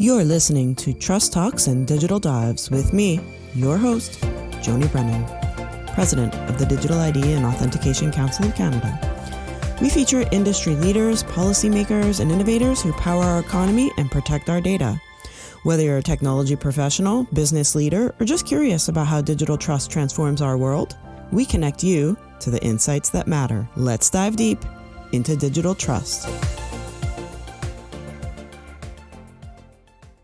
You're listening to Trust Talks and Digital Dives with me, your host, Joni Brennan, President of the Digital ID and Authentication Council of Canada. We feature industry leaders, policymakers, and innovators who power our economy and protect our data. Whether you're a technology professional, business leader, or just curious about how digital trust transforms our world, we connect you to the insights that matter. Let's dive deep into digital trust.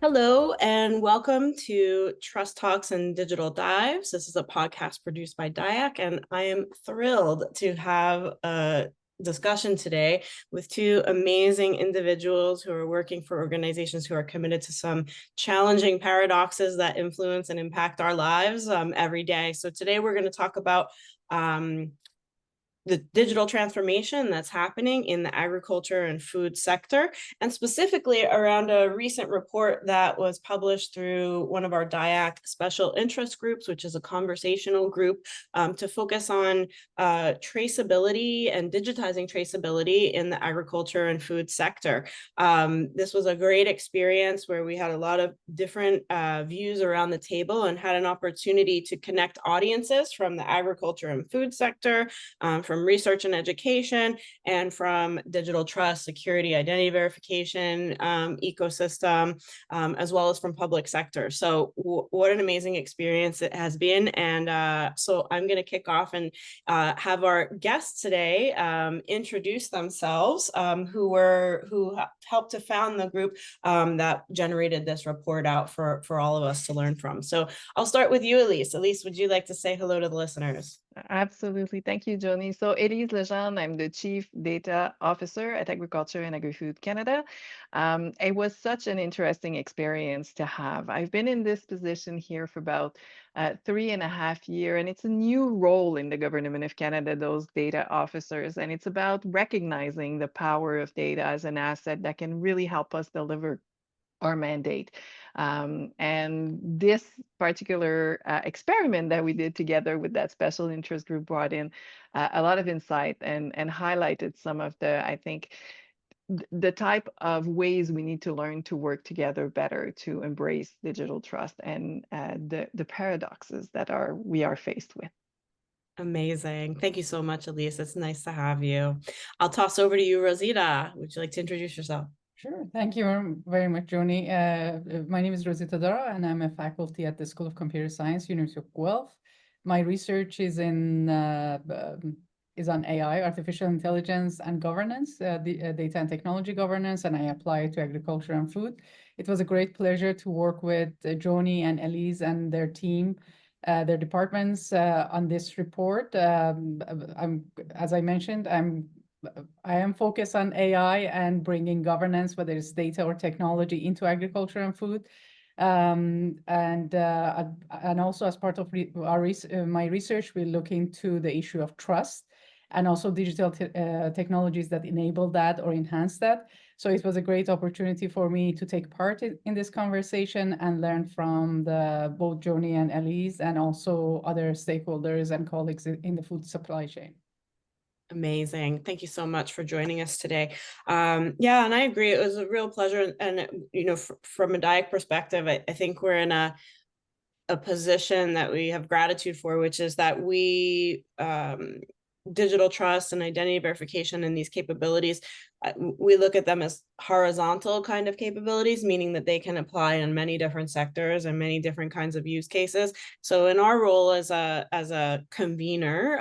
Hello, and welcome to Trust Talks and Digital Dives. This is a podcast produced by DIACC, and I am thrilled to have a discussion today with two amazing individuals who are working for organizations who are committed to some challenging paradoxes that influence and impact our lives every day. So today we're going to talk about the digital transformation that's happening in the agriculture and food sector, and specifically around a recent report that was published through one of our DIACC special interest groups, which is a conversational group to focus on traceability and digitizing traceability in the agriculture and food sector. This was a great experience where we had a lot of different views around the table and had an opportunity to connect audiences from the agriculture and food sector, from research and education, and from digital trust, security, identity verification ecosystem, as well as from public sector. So what an amazing experience it has been. And so I'm going to kick off and have our guests today introduce themselves, who helped to found the group that generated this report out for all of us to learn from. So I'll start with you, Elise. Elise, would you like to say hello to the listeners? Absolutely. Thank you, Joni. So Elise Legendre, I'm the Chief Data Officer at Agriculture and Agri-Food Canada. It was such an interesting experience to have. I've been in this position here for about 3.5 years, and it's a new role in the government of Canada, those data officers. And it's about recognizing the power of data as an asset that can really help us deliver our mandate. And this particular experiment that we did together with that special interest group brought in a lot of insight and highlighted some of the, I think, the type of ways we need to learn to work together better to embrace digital trust and the paradoxes that we are faced with. Amazing. Thank you so much, Elise. It's nice to have you. I'll toss over to you, Rosita. Would you like to introduce yourself? Sure. Thank you very much, Joni. My name is Rosita Dara, and I'm a faculty at the School of Computer Science, University of Guelph. My research is on AI, artificial intelligence, and governance, data and technology governance, and I apply it to agriculture and food. It was a great pleasure to work with Joni and Elise and their team, their departments on this report. As I mentioned, I am focused on AI and bringing governance, whether it's data or technology, into agriculture and food. And also as part of my research, we look into the issue of trust and also digital technologies that enable that or enhance that. So it was a great opportunity for me to take part in this conversation and learn from both Joni and Elise and also other stakeholders and colleagues in the food supply chain. Amazing. Thank you so much for joining us today. Yeah, and I agree. It was a real pleasure. And, from a DIACC perspective, I think we're in a position that we have gratitude for, which is that we, digital trust and identity verification and these capabilities, we look at them as horizontal kind of capabilities, meaning that they can apply in many different sectors and many different kinds of use cases. So in our role as a convener,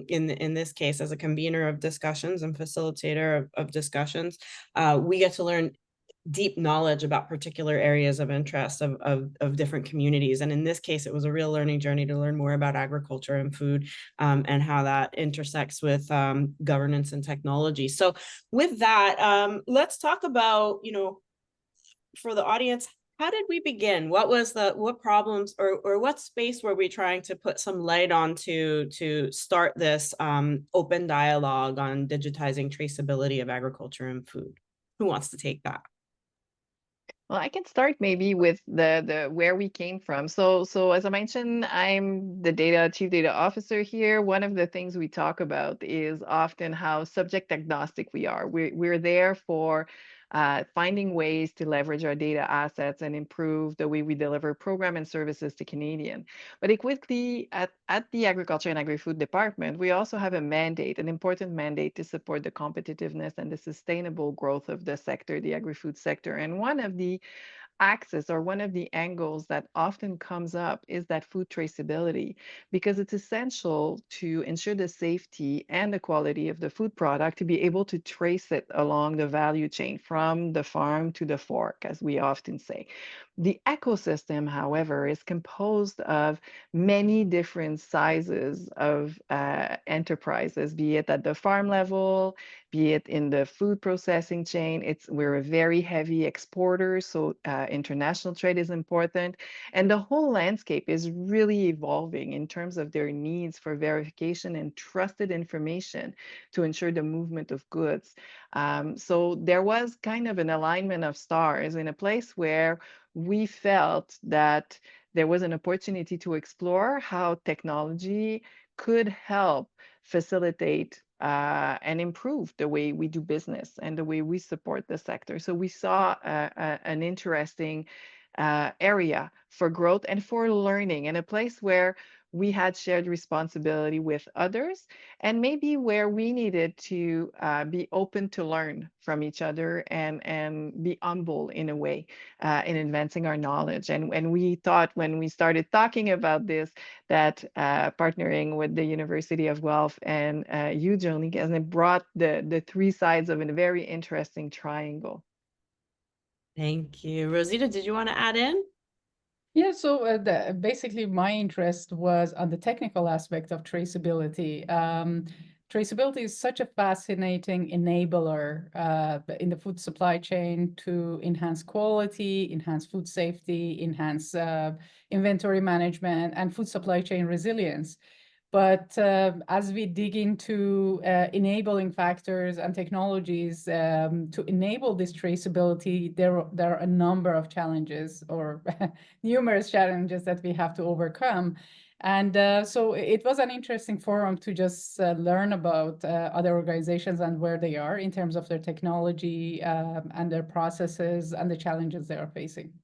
in this case, as a convener of discussions and facilitator of discussions, we get to learn deep knowledge about particular areas of interest of different communities. And in this case, it was a real learning journey to learn more about agriculture and food, and how that intersects with governance and technology. So with that, let's talk about, for the audience, how did we begin? What problems or what space were we trying to put some light on to start this open dialogue on digitizing traceability of agriculture and food? Who wants to take that? Well, I can start maybe with the where we came from. So as I mentioned, I'm the chief data officer here. One of the things we talk about is often how subject agnostic we are. We're there for finding ways to leverage our data assets and improve the way we deliver program and services to Canadian. But equally, at the Agriculture and Agri-Food Department, we also have a mandate, an important mandate to support the competitiveness and the sustainable growth of the sector, the agri-food sector. And one of the axis or one of the angles that often comes up is that food traceability, because it's essential to ensure the safety and the quality of the food product to be able to trace it along the value chain from the farm to the fork, as we often say. The ecosystem, however, is composed of many different sizes of enterprises, be it at the farm level, be it in the food processing chain. We're a very heavy exporter, so international trade is important. And the whole landscape is really evolving in terms of their needs for verification and trusted information to ensure the movement of goods. So there was kind of an alignment of stars in a place where we felt that there was an opportunity to explore how technology could help facilitate and improve the way we do business and the way we support the sector. So we saw an interesting area for growth and for learning, and a place where we had shared responsibility with others, and maybe where we needed to be open to learn from each other and be humble in a way in advancing our knowledge. And we thought, when we started talking about this, that partnering with the University of Guelph and you, Joni, and it brought the three sides of a very interesting triangle. Thank you. Rosita, did you want to add in? Yeah, so basically my interest was on the technical aspect of traceability. Traceability is such a fascinating enabler in the food supply chain to enhance quality, enhance food safety, enhance inventory management, and food supply chain resilience. But as we dig into enabling factors and technologies to enable this traceability, there are a number of challenges, or numerous challenges, that we have to overcome. And so it was an interesting forum to just learn about other organizations and where they are in terms of their technology and their processes and the challenges they are facing.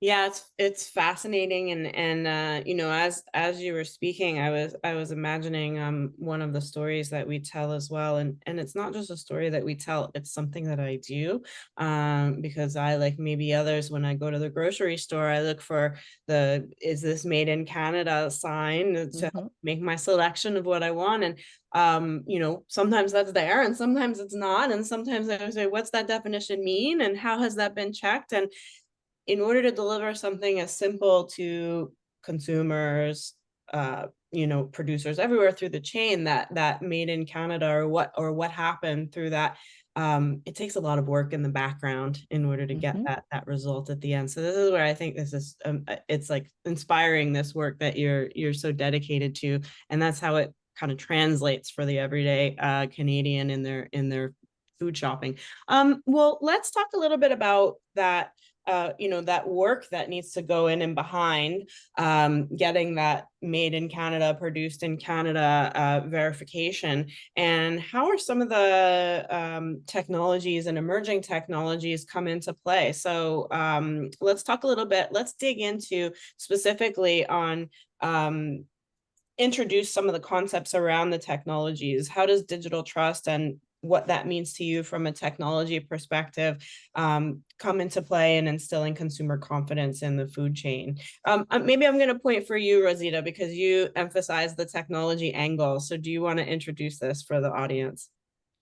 Yeah, it's fascinating, and you know, as you were speaking, I was imagining one of the stories that we tell as well, and it's not just a story that we tell, it's something that I do, because I, like maybe others, when I go to the grocery store, I look for the "Is this made in Canada" sign to help make my selection of what I want. And you know, sometimes that's there and sometimes it's not, and sometimes I say, what's that definition mean and how has that been checked? And in order to deliver something as simple to consumers, you know, producers everywhere through the chain, that made in Canada, or what happened through that, it takes a lot of work in the background in order to get that result at the end. So this is where I think this is it's like inspiring, this work that you're so dedicated to, and that's how it kind of translates for the everyday Canadian in their food shopping. Well, let's talk a little bit about that. You know, that work that needs to go in and behind getting that made in Canada, produced in Canada verification, and how are some of the technologies and emerging technologies come into play. So let's talk a little bit, let's dig into specifically on introduce some of the concepts around the technologies. How does digital trust and what that means to you from a technology perspective come into play in instilling consumer confidence in the food chain? Maybe I'm going to point for you, Rosita, because you emphasize the technology angle. So do you want to introduce this for the audience?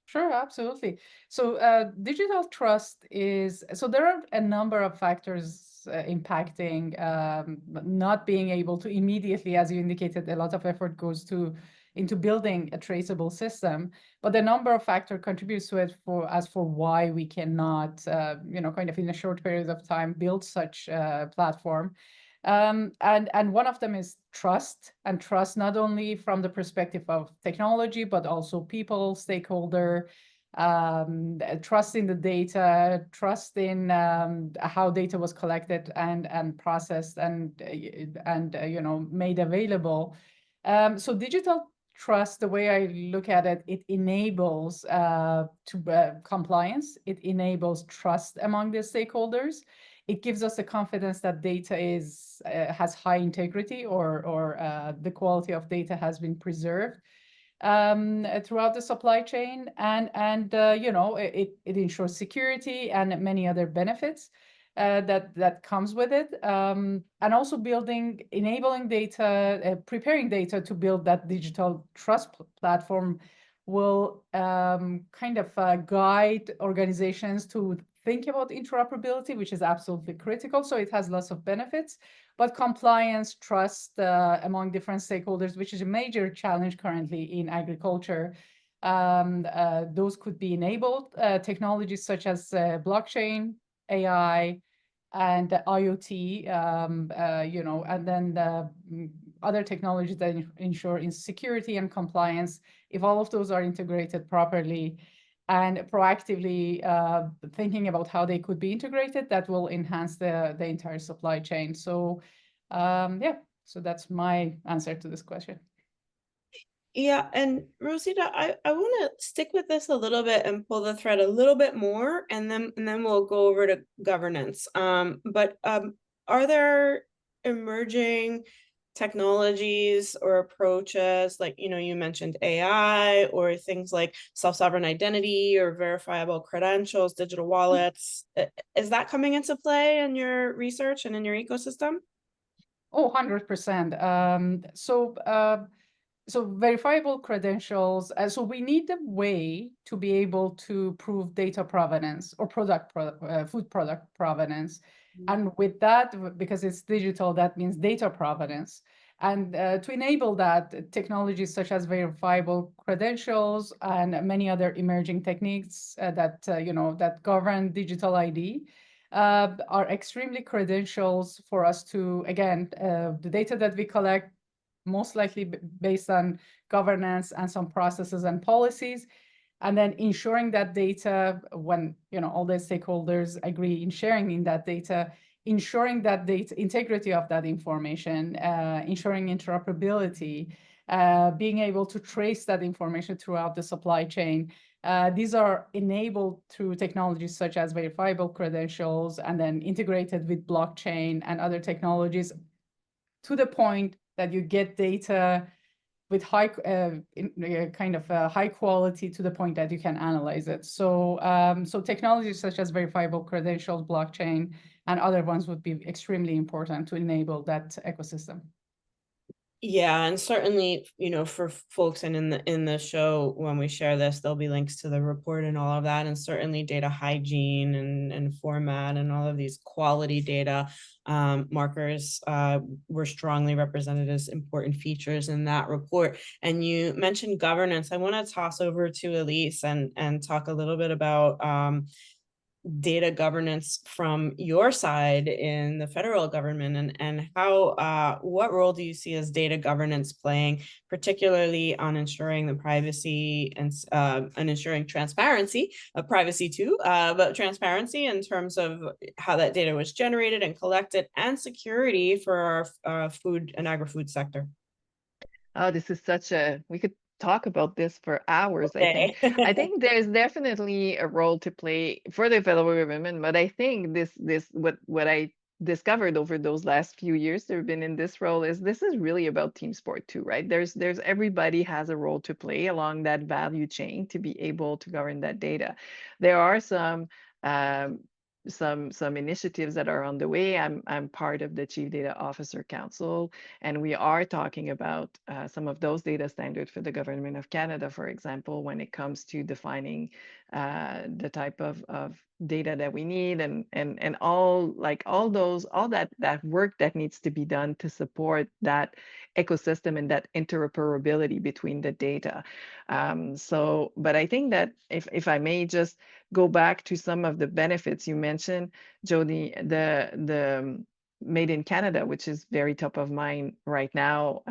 Sure, absolutely. So digital trust is, so there are a number of factors impacting not being able to immediately, as you indicated, a lot of effort goes into building a traceable system, but a number of factors contributes to it for why we cannot, you know, kind of in a short period of time build such a platform. And one of them is trust, and trust not only from the perspective of technology, but also people, stakeholder, trust in the data, trust in how data was collected and processed and you know, made available. So digital trust, the way I look at it, it enables compliance. It enables trust among the stakeholders. It gives us the confidence that data has high integrity, or the quality of data has been preserved throughout the supply chain, and you know, it ensures security and many other benefits that comes with it, and also enabling data, preparing data to build that digital trust platform will kind of guide organizations to think about interoperability, which is absolutely critical. So it has lots of benefits, but compliance, trust among different stakeholders, which is a major challenge currently in agriculture, those could be enabled. Technologies such as blockchain, AI, and IoT, you know, and then the other technologies that ensure in security and compliance. If all of those are integrated properly and proactively thinking about how they could be integrated, that will enhance the entire supply chain. So yeah, so that's my answer to this question. Yeah, and Rosita, I want to stick with this a little bit and pull the thread a little bit more, and then we'll go over to governance. But are there emerging technologies or approaches, like, you know, you mentioned AI, or things like self-sovereign identity or verifiable credentials, digital wallets? Is that coming into play in your research and in your ecosystem? Oh, 100%. So verifiable credentials, so we need a way to be able to prove data provenance or food product provenance. And with that, because it's digital, that means data provenance. And to enable that, technologies such as verifiable credentials and many other emerging techniques that you know, that govern digital ID are extremely credentials for us to, again, the data that we collect, most likely based on governance and some processes and policies, and then ensuring that data, when you know all the stakeholders agree in sharing in that data, ensuring that data integrity of that information, ensuring interoperability, being able to trace that information throughout the supply chain. These are enabled through technologies such as verifiable credentials, and then integrated with blockchain and other technologies, to the point that you get data with high high quality, to the point that you can analyze it. So so technologies such as verifiable credentials, blockchain, and other ones would be extremely important to enable that ecosystem. Yeah, and certainly, you know, for folks and in the show, when we share this, there'll be links to the report and all of that, and certainly data hygiene and format and all of these quality data markers were strongly represented as important features in that report. And you mentioned governance. I want to toss over to Elise and talk a little bit about data governance from your side in the federal government, and how what role do you see as data governance playing, particularly on ensuring the privacy and ensuring transparency of privacy too, but transparency in terms of how that data was generated and collected, and security for our food and agri-food sector? Oh, this is we could talk about this for hours, I think. Okay. I think there's definitely a role to play for the federal government, but I think what I discovered over those last few years that have been in this role is this is really about team sport too, right? There's everybody has a role to play along that value chain to be able to govern that data. There are some initiatives that are on the way. I'm part of the Chief Data Officer Council, and we are talking about some of those data standards for the Government of Canada, for example, when it comes to defining the type of data that we need, and all that work that needs to be done to support that ecosystem and that interoperability between the data. But I think that if I may just go back to some of the benefits you mentioned, Jody, the Made in Canada, which is very top of mind right now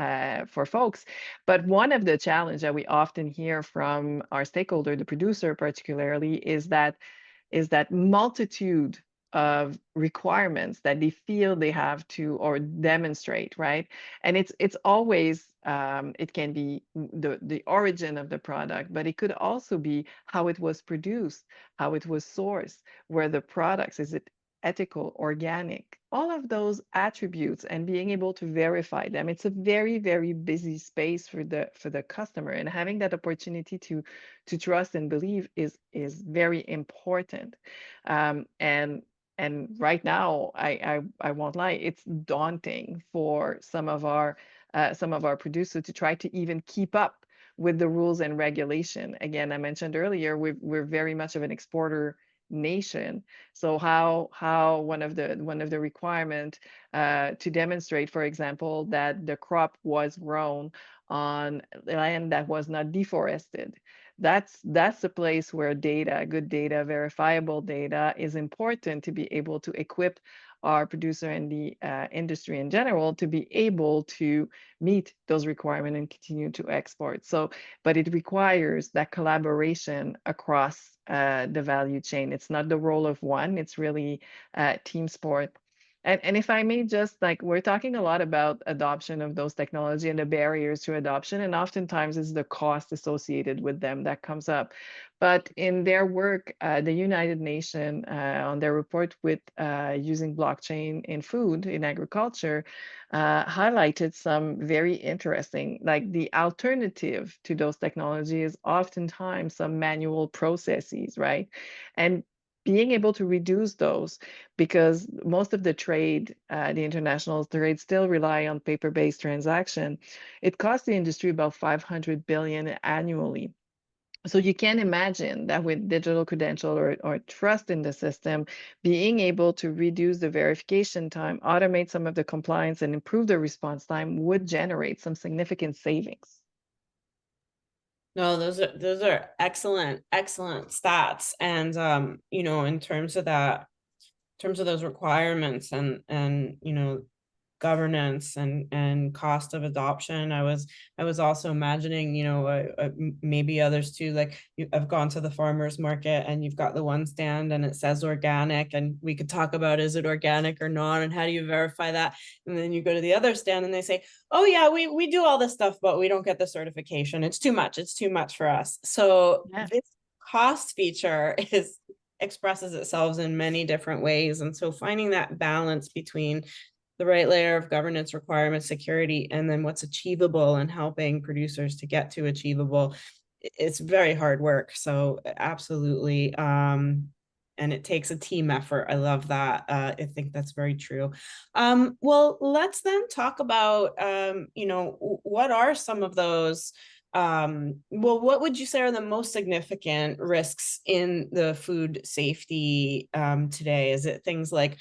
for folks. But one of the challenges that we often hear from our stakeholder, the producer particularly, is that multitude of requirements that they feel they have to or demonstrate, right? And it's always it can be the origin of the product, but it could also be how it was produced, how it was sourced, where the products, is it ethical, organic, all of those attributes, and being able to verify them. It's a very, very busy space for the customer, and having that opportunity to trust and believe is very important. And right now, I won't lie, it's daunting for some of our producers to try to even keep up with the rules and regulation. Again, I mentioned earlier, we're very much of an exporter nation. So how one of the requirement to demonstrate, for example, that the crop was grown on land that was not deforested. That's the place where data, good data, verifiable data is important to be able to equip our producer and the industry in general to be able to meet those requirements and continue to export. So, but it requires that collaboration across the value chain. It's not the role of one, it's really team sport. And if I may just, like, we're talking a lot about adoption of those technology and the barriers to adoption, and oftentimes it's the cost associated with them that comes up. But in their work, the United Nations, on their report with using blockchain in food, in agriculture, highlighted some very interesting, like the alternative to those technologies, oftentimes some manual processes, right? And being able to reduce those, because most of the trade, the international trade, still rely on paper-based transaction. It costs the industry about 500 billion annually. So you can imagine that with digital credential or trust in the system, being able to reduce the verification time, automate some of the compliance, and improve the response time would generate some significant savings. No, those are excellent stats. And you know, in terms of those requirements and you know, governance and cost of adoption, I was also imagining, you know, maybe others too, like I've gone to the farmers market and you've got the one stand and it says organic, and we could talk about, is it organic or not, and how do you verify that? And then you go to the other stand and they say, oh yeah, we do all this stuff, but we don't get the certification. It's too much for us. So Yeah. this cost feature expresses itself in many different ways. And so finding that balance between the right layer of governance, requirements, security, and then what's achievable and helping producers to get to achievable, it's very hard work. So absolutely. And it takes a team effort. I love that. I think that's very true. Well, let's then talk about, you know, what are some of those, well, what would you say are the most significant risks in the food safety today? Is it things like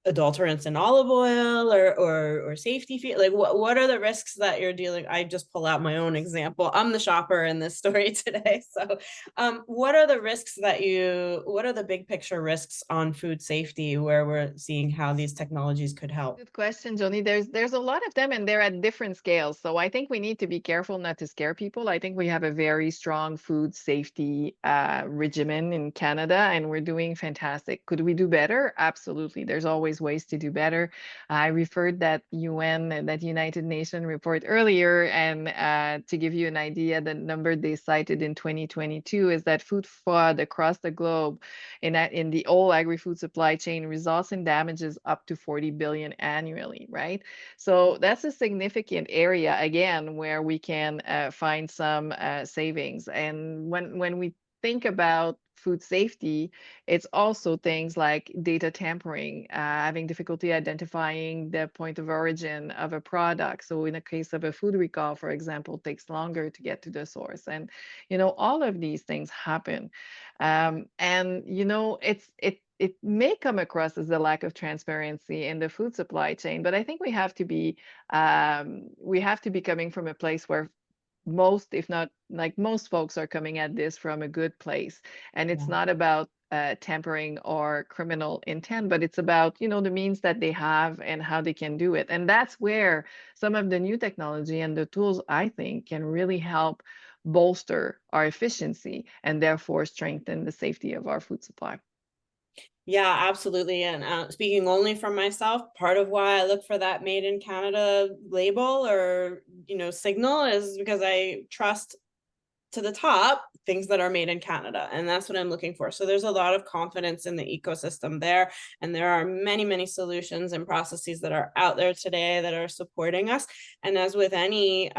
adulterants in olive oil or safety fee? Like what are the risks that you're dealing? I just pull out my own example. I'm the shopper in this story today. So what are the risks what are the big picture risks on food safety where we're seeing how these technologies could help? Good question, Joni. There's a lot of them and they're at different scales. So I think we need to be careful not to scare people. I think we have a very strong food safety regimen in Canada and we're doing fantastic. Could we do better? Absolutely. There's always ways to do better. I referred that that United Nations report earlier, and to give you an idea, the number they cited in 2022 is that food fraud across the globe in the whole agri-food supply chain results in damages up to 40 billion annually, right? So that's a significant area, again, where we can find some savings. And when we think about food safety, it's also things like data tampering, having difficulty identifying the point of origin of a product. So in a case of a food recall, for example, it takes longer to get to the source. And, you know, all of these things happen. And, you know, it may come across as a lack of transparency in the food supply chain, but I think we have to be coming from a place where most, if not like most folks, are coming at this from a good place. And it's not about tampering or criminal intent, but it's about, you know, the means that they have and how they can do it. And that's where some of the new technology and the tools, I think, can really help bolster our efficiency and therefore strengthen the safety of our food supply. Yeah, absolutely. And speaking only for myself, part of why I look for that made in Canada label or, signal is because I trust to the top things that are made in Canada. And that's what I'm looking for. So there's a lot of confidence in the ecosystem there. And there are many, many solutions and processes that are out there today that are supporting us. And as with any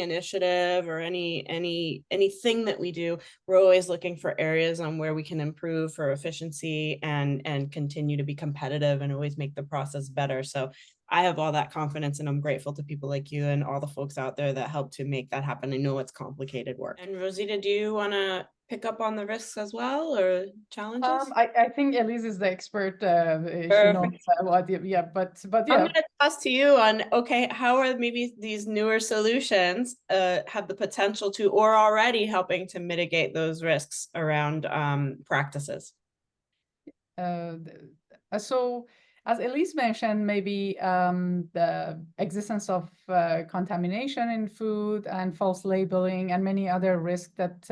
initiative or anything that we do, we're always looking for areas on where we can improve for efficiency and continue to be competitive and always make the process better. So I have all that confidence, and I'm grateful to people like you and all the folks out there that help to make that happen. I know it's complicated work. And Rosita, do you want to pick up on the risks as well or challenges? I think Elise is the expert. She knows what, yeah, but yeah. I'm going to toss to you on, okay, how are maybe these newer solutions have the potential to, or already helping to mitigate those risks around practices? So as Elise mentioned, maybe the existence of contamination in food and false labeling and many other risks that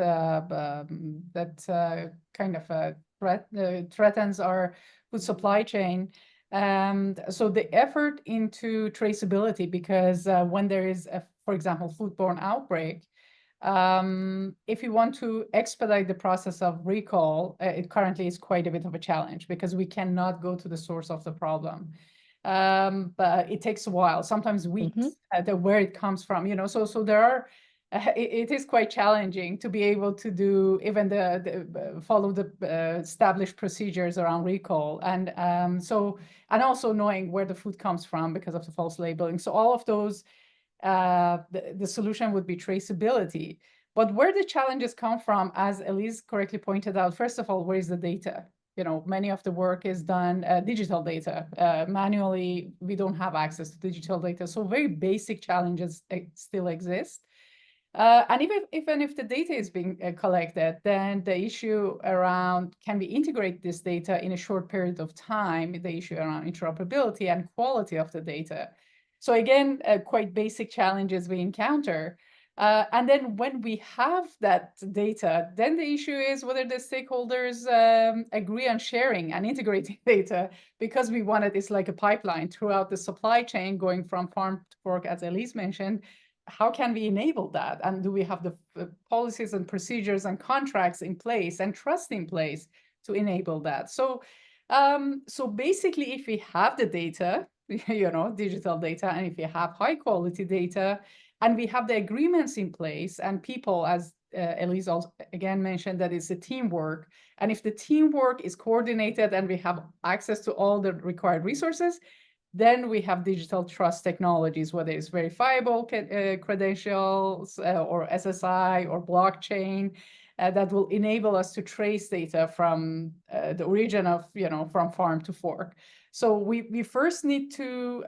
kind of threatens our food supply chain. So the effort into traceability, because when there is, for example, foodborne outbreak, if you want to expedite the process of recall, it currently is quite a bit of a challenge because we cannot go to the source of the problem. But it takes a while, sometimes weeks, where it comes from, so there are, it is quite challenging to be able to do even follow the established procedures around recall. And also knowing where the food comes from because of the false labeling. So all of those, the solution would be traceability. But where the challenges come from, as Elise correctly pointed out, first of all, where is the data? Many of the work is done digital data. Manually, we don't have access to digital data. So very basic challenges still exist. And even if the data is being collected, then the issue around can we integrate this data in a short period of time, the issue around interoperability and quality of the data. So again, quite basic challenges we encounter. And then when we have that data, then the issue is whether the stakeholders agree on sharing and integrating data, because we want it's like a pipeline throughout the supply chain going from farm to fork, as Elise mentioned. How can we enable that? And do we have the policies and procedures and contracts in place and trust in place to enable that? So basically, if we have the data, digital data, and if we have high quality data, and we have the agreements in place, and people, as Elise also again mentioned, that it's a teamwork. And if the teamwork is coordinated and we have access to all the required resources, then we have digital trust technologies, whether it's verifiable credentials or SSI or blockchain, that will enable us to trace data from the origin of, from farm to fork. So we first need to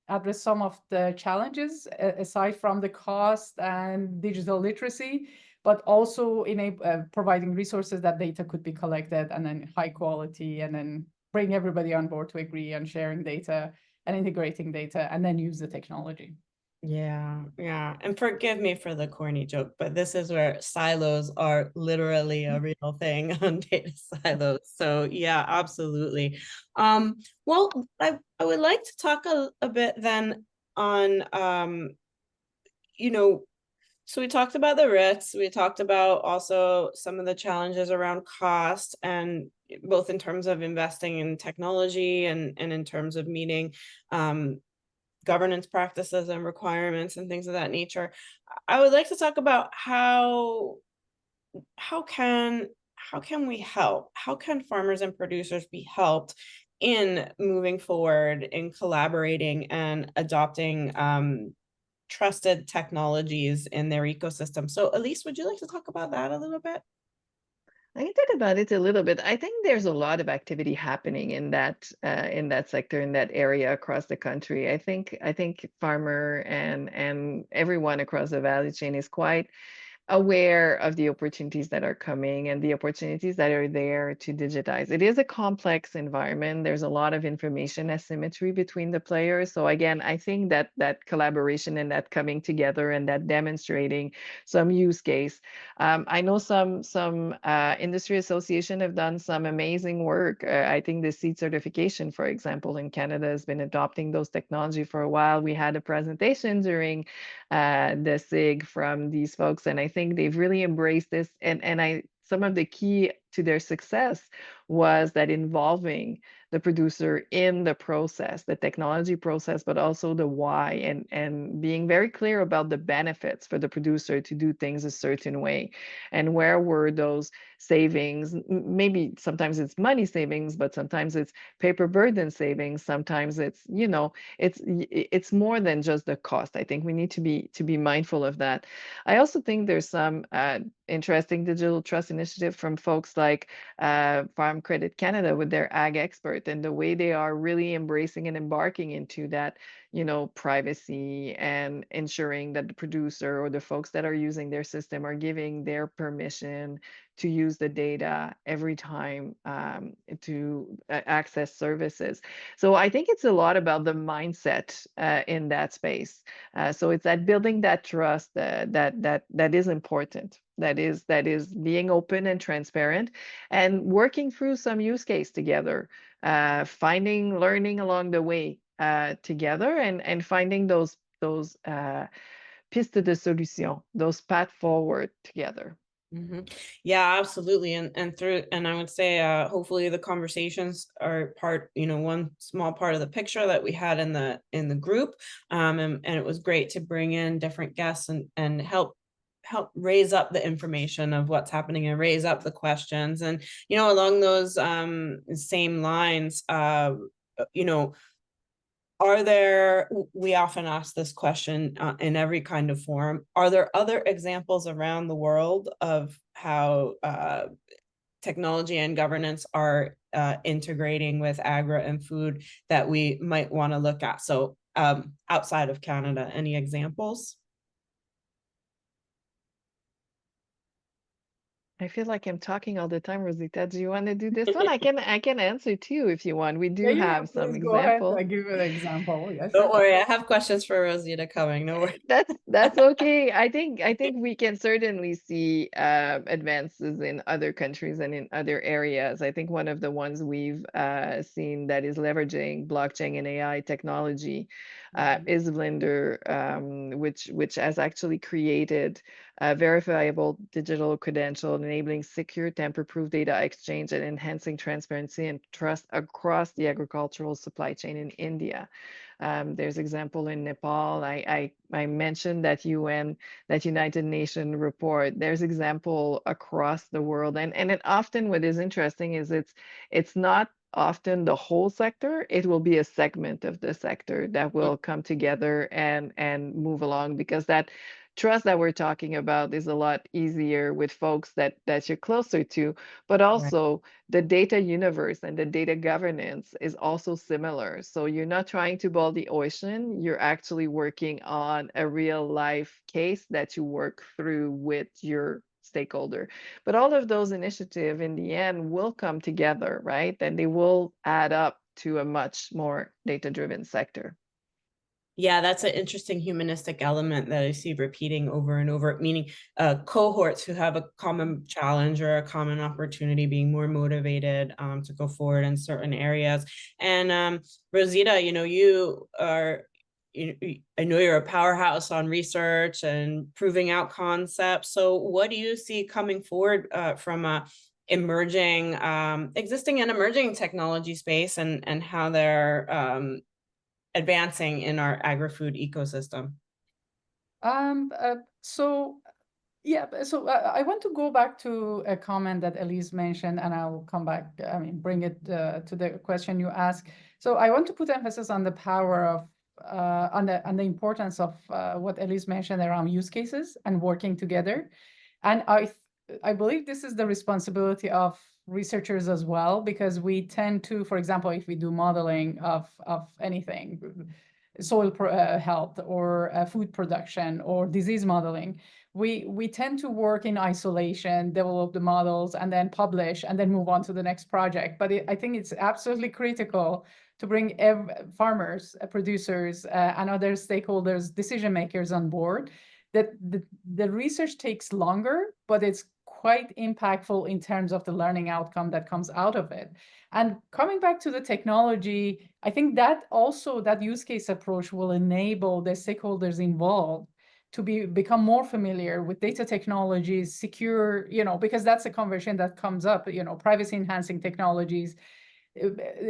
address some of the challenges aside from the cost and digital literacy, but also providing resources that data could be collected and then high quality, and then bring everybody on board to agree on sharing data and integrating data, and then use the technology. Yeah. And forgive me for the corny joke, but this is where silos are literally a real thing on data silos. So yeah, absolutely. Well, I would like to talk a bit then on, so we talked about the risks, we talked about also some of the challenges around cost, and both in terms of investing in technology and in terms of meeting governance practices and requirements and things of that nature. I would like to talk about how can we help? How can farmers and producers be helped in moving forward, in collaborating and adopting trusted technologies in their ecosystem? So Elise, would you like to talk about that a little bit? I can talk about it a little bit. I think there's a lot of activity happening in that sector, in that area across the country. I think farmer and everyone across the value chain is quite aware of the opportunities that are coming and the opportunities that are there to digitize. It is a complex environment. There's a lot of information asymmetry between the players. So again, I think that that collaboration and that coming together and that demonstrating some use case. I know some industry association have done some amazing work. I think the seed certification, for example, in Canada has been adopting those technology for a while. We had a presentation during the SIG from these folks, and I think they've really embraced this. And some of the key to their success was that involving the producer in the process, the technology process, but also the why, and being very clear about the benefits for the producer to do things a certain way, and where were those savings. Maybe sometimes it's money savings, but sometimes it's paper burden savings. Sometimes it's, you know, it's more than just the cost. I think we need to be mindful of that. I also think there's some interesting digital trust initiative from folks like Farm Credit Canada with their ag expert, and the way they are really embracing and embarking into that, you know, privacy and ensuring that the producer or the folks that are using their system are giving their permission to use the data every time to access services. So I think it's a lot about the mindset in that space. So it's that building that trust that is important. That is being open and transparent, and working through some use case together, finding learning along the way together, and finding those pistes de solution, those path forward together. Yeah, absolutely. And I would say hopefully the conversations are part, you know, one small part of the picture that we had in the group. And it was great to bring in different guests and help raise up the information of what's happening and raise up the questions. And, you know, along those same lines, you know, we often ask this question in every kind of forum, are there other examples around the world of how technology and governance are integrating with agri and food that we might want to look at? So outside of Canada, any examples? I feel like I'm talking all the time, Rosita. Do you want to do this one? I can answer too if you want. We do Yeah, have some please go ahead. examples. I give you an example. Yeah, Don't sure. worry, I have questions for Rosita coming. No worries. That's okay. I think we can certainly see advances in other countries and in other areas. I think one of the ones we've seen that is leveraging blockchain and AI technology is Blender, which has actually created a verifiable digital credential enabling secure tamper-proof data exchange and enhancing transparency and trust across the agricultural supply chain in India. There's example in Nepal. I mentioned that United Nations report. There's example across the world, and it often, what is interesting is it's not often the whole sector. It will be a segment of the sector that will come together and move along, because that trust that we're talking about is a lot easier with folks that you're closer to, but also the data universe and the data governance is also similar. So you're not trying to boil the ocean, you're actually working on a real life case that you work through with your stakeholder. But all of those initiatives in the end will come together, right? And they will add up to a much more data-driven sector. Yeah, that's an interesting humanistic element that I see repeating over and over, meaning cohorts who have a common challenge or a common opportunity being more motivated to go forward in certain areas. And Rosita, you know, I know you're a powerhouse on research and proving out concepts. So what do you see coming forward from a existing and emerging technology space, and how they're advancing in our agri-food ecosystem? So I want to go back to a comment that Elise mentioned, and I'll come back, bring it to the question you asked. So I want to put emphasis on the power of, on the importance of what Elise mentioned around use cases and working together. And I believe this is the responsibility of researchers as well, because we tend to, for example, if we do modeling of anything, soil health or food production or disease modeling, we tend to work in isolation, develop the models, and then publish, and then move on to the next project. But I think it's absolutely critical to bring farmers, producers, and other stakeholders, decision makers on board. That the research takes longer, but it's quite impactful in terms of the learning outcome that comes out of it. And coming back to the technology, I think that also that use case approach will enable the stakeholders involved to become more familiar with data technologies, secure, because that's a conversation that comes up, privacy enhancing technologies,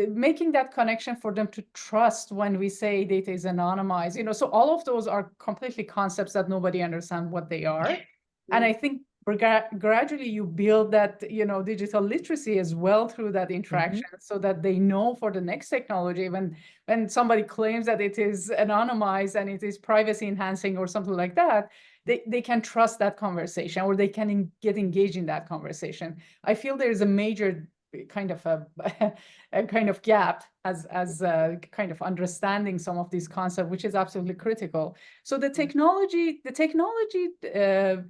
making that connection for them to trust when we say data is anonymized, so all of those are completely concepts that nobody understands what they are. And I think gradually you build that, digital literacy as well through that interaction, so that they know for the next technology, when somebody claims that it is anonymized and it is privacy enhancing or something like that, they can trust that conversation, or they can get engaged in that conversation. I feel there's a major kind of a kind of gap as kind of understanding some of these concepts, which is absolutely critical. So the technology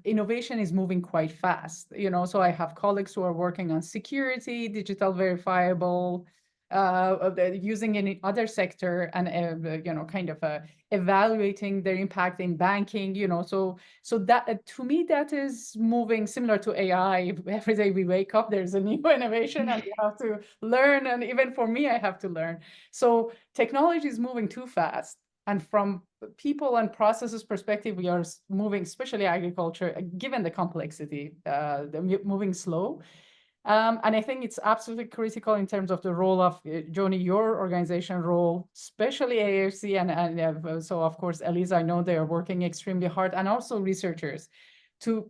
innovation is moving quite fast, so I have colleagues who are working on security, digital verifiable, using in other sector, and kind of evaluating their impact in banking, so that to me that is moving similar to AI. Every day we wake up, there's a new innovation and we have to learn, and even for me I have to learn. So technology is moving too fast, and from people and processes perspective, we are moving, especially agriculture, given the complexity, moving slow. And I think it's absolutely critical in terms of the role of Joni, your organization role, especially AAFC, and so of course, Elise, I know they are working extremely hard, and also researchers, to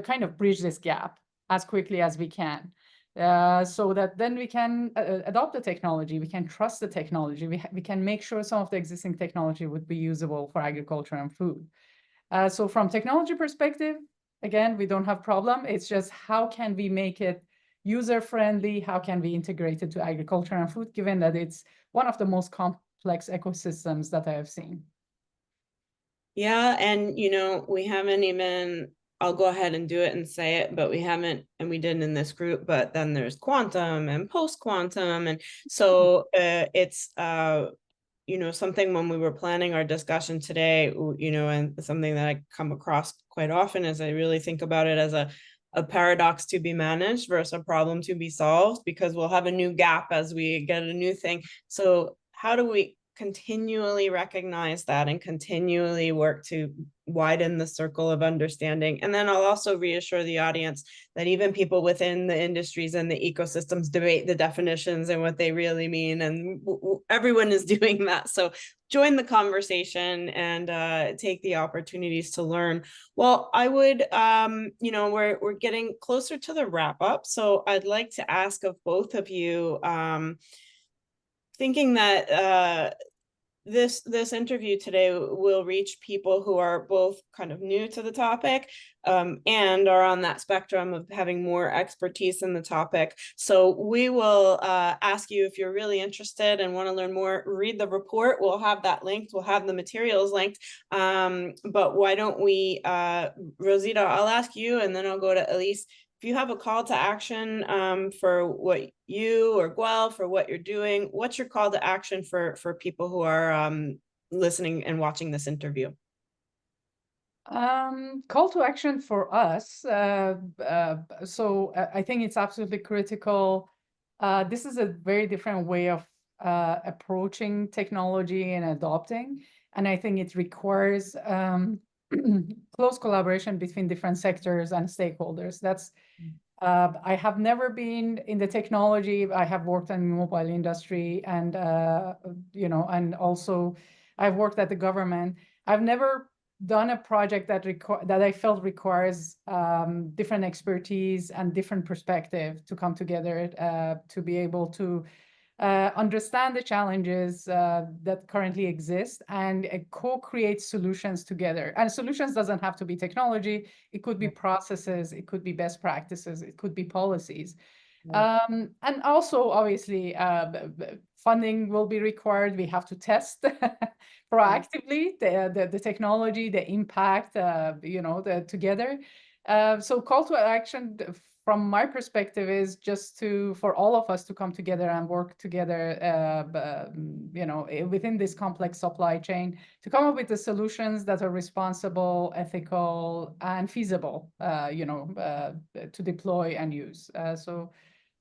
kind of bridge this gap as quickly as we can, so that then we can adopt the technology, we can trust the technology, we can make sure some of the existing technology would be usable for agriculture and food. So from technology perspective, again, we don't have problem. It's just how can we make it user-friendly? How can we integrate it to agriculture and food, given that it's one of the most complex ecosystems that I have seen? Yeah, and we haven't even, I'll go ahead and do it and say it, but we haven't, and we didn't in this group, but then there's quantum and post-quantum. And so it's something when we were planning our discussion today, and something that I come across quite often is I really think about it as a paradox to be managed versus a problem to be solved, because we'll have a new gap as we get a new thing. So how do we continually recognize that and continually work to widen the circle of understanding? And then I'll also reassure the audience that even people within the industries and the ecosystems debate the definitions and what they really mean, and everyone is doing that. So join the conversation and take the opportunities to learn. Well, I would, we're getting closer to the wrap up, so I'd like to ask of both of you, thinking that this interview today will reach people who are both kind of new to the topic and are on that spectrum of having more expertise in the topic. So we will ask you, if you're really interested and want to learn more, read the report. We'll have that linked. We'll have the materials linked. But why don't we, Rosita, I'll ask you, and then I'll go to Elise. If you have a call to action for what you or Guelph or what you're doing, what's your call to action for people who are listening and watching this interview? Call to action for us. So I think it's absolutely critical. This is a very different way of approaching technology and adopting. And I think it requires close collaboration between different sectors and stakeholders. That's I have never been in the technology. I have worked in the mobile industry, and and also I've worked at the government. I've never done a project that I felt requires different expertise and different perspective to come together to be able to understand the challenges that currently exist and co-create solutions together. And solutions doesn't have to be technology. It could be processes, it could be best practices, it could be policies. And also, obviously, funding will be required. We have to test proactively the technology, the impact, together. So call to action from my perspective is just for all of us to come together and work together, within this complex supply chain to come up with the solutions that are responsible, ethical, and feasible, to deploy and use. So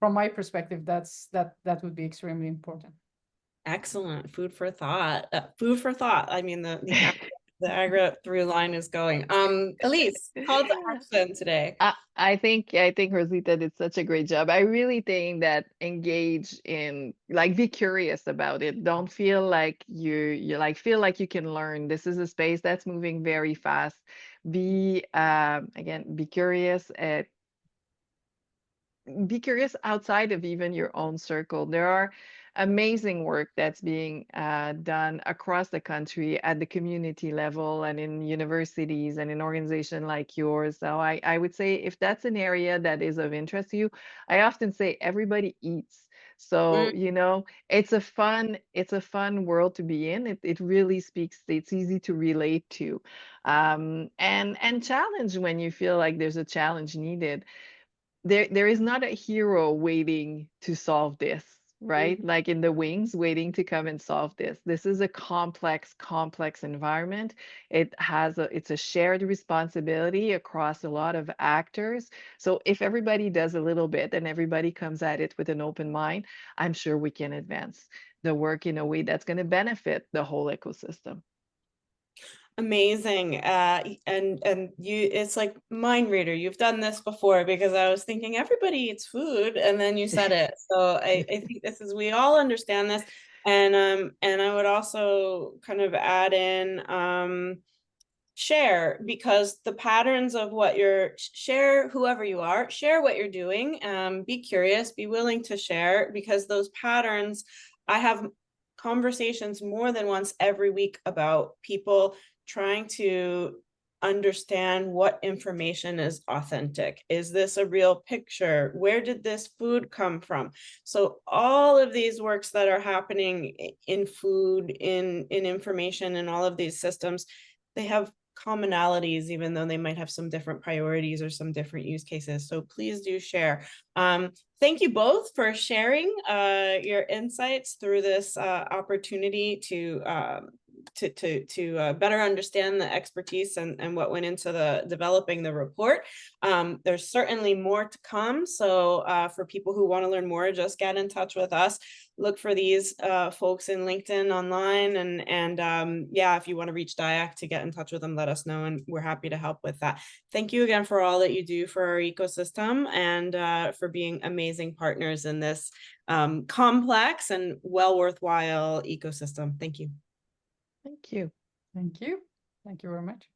from my perspective, that would be extremely important. Excellent. Food for thought. Food for thought. I mean, the Agri through line is going. Elise, call to action today. I think Rosita did such a great job. I really think that engage in, like, be curious about it. Don't feel like you like feel like you can learn. This is a space that's moving very fast. Be curious be curious outside of even your own circle. There are amazing work that's being done across the country at the community level and in universities and in organizations like yours. So I would say if that's an area that is of interest to you, I often say everybody eats. So, it's a fun world to be in. It really speaks, it's easy to relate to. And challenge when you feel like there's a challenge needed. There is not a hero waiting to solve this, right? Like in the wings waiting to come and solve this. This is a complex environment. It's a shared responsibility across a lot of actors. So if everybody does a little bit and everybody comes at it with an open mind, I'm sure we can advance the work in a way that's going to benefit the whole ecosystem. Amazing. And it's like mind reader. You've done this before, because I was thinking everybody eats food, and then you said it. So I think we all understand this. And I would also kind of add in share, because the patterns of what share, whoever you are, share what you're doing. Be curious, be willing to share, because those patterns, I have conversations more than once every week about people trying to understand what information is authentic. Is this a real picture? Where did this food come from? So all of these works that are happening in food, in information, in all of these systems, they have commonalities, even though they might have some different priorities or some different use cases. So please do share. Thank you both for sharing your insights through this opportunity to better understand the expertise and what went into developing the report. There's certainly more to come. So for people who want to learn more, just get in touch with us. Look for these folks in LinkedIn, online, and if you want to reach DIACC to get in touch with them, let us know, and we're happy to help with that. Thank you again for all that you do for our ecosystem, and for being amazing partners in this complex and well worthwhile ecosystem. Thank you. Thank you. Thank you. Thank you very much.